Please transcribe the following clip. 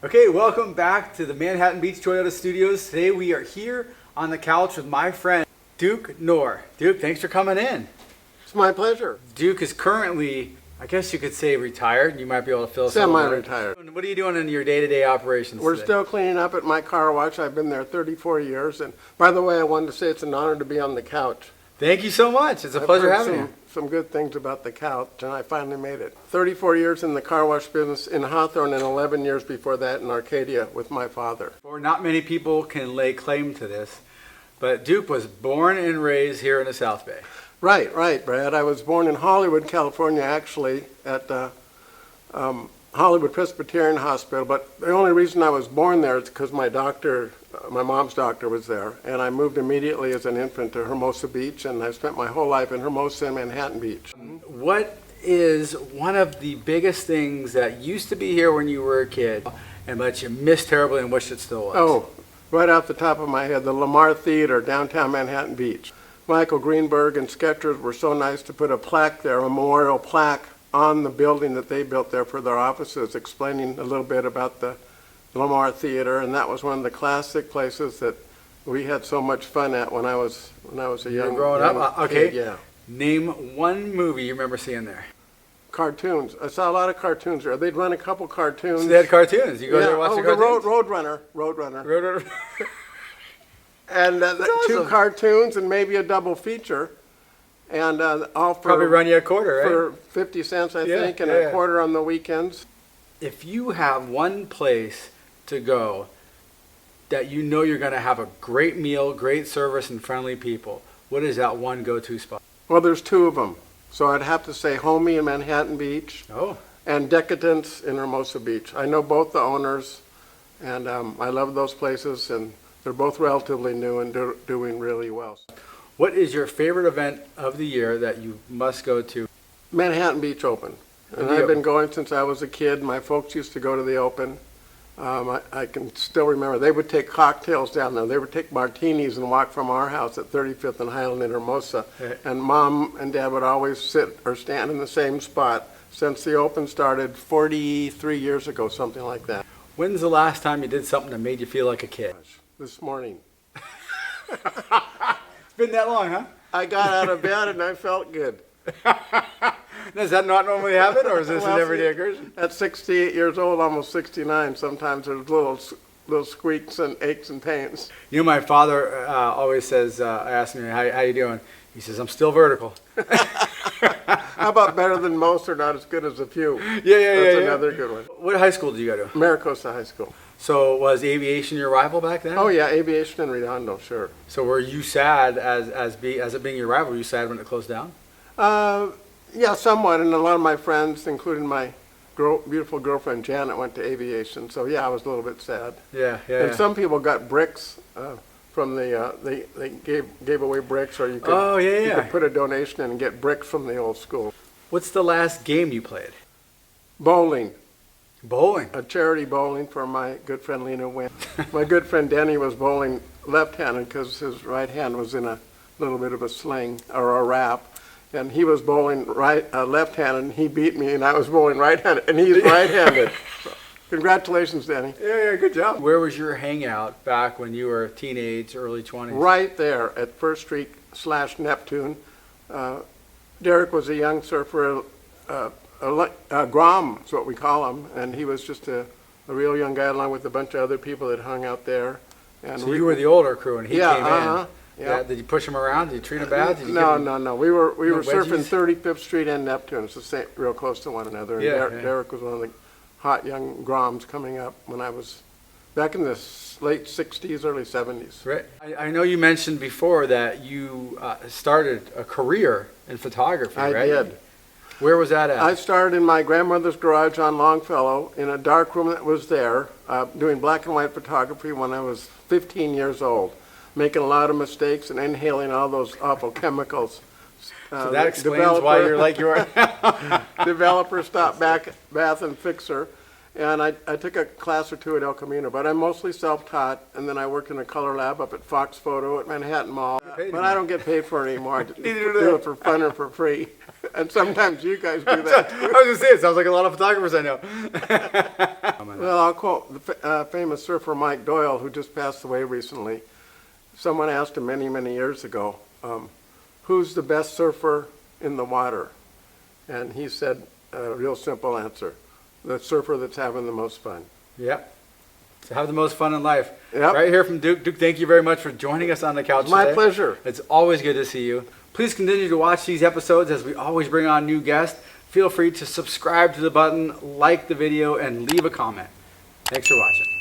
Okay, welcome back to the Manhattan Beach Toyota Studios. Today we are here on the couch with my friend Duke Noor. Duke, thanks for coming in. It's my pleasure. Duke is currently, I guess you could say, retired. You might be able to fill us in. Semi-retired. What are you doing in your day-to-day operations We're today? still cleaning up at my car wash. I've been there 34 years. And by the way, I wanted to say it's an honor to be on the couch. Thank you so much. It's a pleasure having you. Some good things about the couch, and I finally made it. 34 years in the car wash business in Hawthorne, and 11 years before that in Arcadia with my father. Not many people can lay claim to this, but Duke was born and raised here in the South Bay. Right, Brad. I was born in Hollywood, California, actually, at Hollywood Presbyterian Hospital. But the only reason I was born there is because my mom's doctor was there. And I moved immediately as an infant to Hermosa Beach, and I spent my whole life in Hermosa and Manhattan Beach. What is one of the biggest things that used to be here when you were a kid, and but you missed terribly and wish it still was? Oh, right off the top of my head, the Lamar Theater, downtown Manhattan Beach. Michael Greenberg and Skechers were so nice to put a plaque there, a memorial plaque, on the building that they built there for their offices, explaining a little bit about the Lamar Theater, and that was one of the classic places that we had so much fun at when I was a young growing up. Okay. Kid, yeah. Name one movie you remember seeing there. Cartoons. I saw a lot of cartoons there. They'd run a couple cartoons. So they had cartoons. You go there and watch the cartoons? Roadrunner. And two cartoons and maybe a double feature, and all for probably run you a quarter, right? For 50 cents, I think, and a quarter on the weekends. If you have one place to go that you know you're going to have a great meal, great service, and friendly people, what is that one go-to spot? Well, there's two of them, so I'd have to say Homey in Manhattan Beach, and Decadence in Hermosa Beach. I know both the owners, and I love those places, and they're both relatively new and doing really well. What is your favorite event of the year that you must go to? Manhattan Beach Open. And I've been going since I was a kid. My folks used to go to the Open. I can still remember. They would take cocktails down there. They would take martinis and walk from our house at 35th and Highland in Hermosa. And Mom and Dad would always sit or stand in the same spot since the Open started 43 years ago, something like that. When's the last time you did something that made you feel like a kid? This morning. It's been that long, huh? I got out of bed and I felt good. Does that not normally happen, or is this an everyday occurrence? At 68 years old, almost 69, sometimes there's little squeaks and aches and pains. You know, my father always says, I ask him, how you doing? He says, I'm still vertical. How about better than most or not as good as a few? That's another good one. What high school did you go to? Maricosa High School. So was aviation your rival back then? Oh yeah, aviation and Redondo, sure. So were you sad as it being your rival? Were you sad when it closed down? Yeah, somewhat. And a lot of my friends, including my beautiful girlfriend Janet, went to aviation. So yeah, I was a little bit sad. And some people got bricks from the they gave away bricks, or you could you could put a donation in and get bricks from the old school. What's the last game you played? Bowling. Bowling? A charity bowling for my good friend Lena Wynn. My good friend Denny was bowling left-handed because his right hand was in a little bit of a sling or a wrap. And he was bowling left-handed, and he beat me, and I was bowling right-handed, and he's right-handed. So, congratulations, Denny. Yeah, good job. Where was your hangout back when you were a teenage, early 20s? Right there at First Street / Neptune. Derek was a young surfer, Grom is what we call him, and he was just a real young guy along with a bunch of other people that hung out there. And so you were the older crew, and he came in. Yeah. Did you push him around? Did you treat him bad? No. We were surfing 35th Street and Neptune. It's the same, real close to one another. And Derek was one of the hot young Groms coming up when I was back in the late 60s, early 70s. Right. I know you mentioned before that you started a career in photography, right? I did. Where was that at? I started in my grandmother's garage on Longfellow in a dark room that was there, doing black and white photography when I was 15 years old, making a lot of mistakes and inhaling all those awful chemicals. So that explains why you're like you are. Developer stopped bath and fixer. And I took a class or two at El Camino, but I'm mostly self-taught, and then I worked in a color lab up at Fox Photo at Manhattan Mall. But I don't get paid for it anymore. I do it for fun or for free. And sometimes you guys do that too. I was going to say, it sounds like a lot of photographers I know. like Well, I'll quote the famous surfer Mike Doyle, who just passed away recently. Someone asked him many, many years ago, who's the best surfer in the water? And he said a real simple answer: the surfer that's having the most fun. that. Yep. So have the most fun in life. Yep. Right here from Duke. Duke, thank you very much for joining us on the couch It's my today. pleasure. It's always good to see you. Please continue to watch these episodes as we always bring on new guests. Feel free to subscribe to the button, like the video, and leave a comment. Thanks for watching.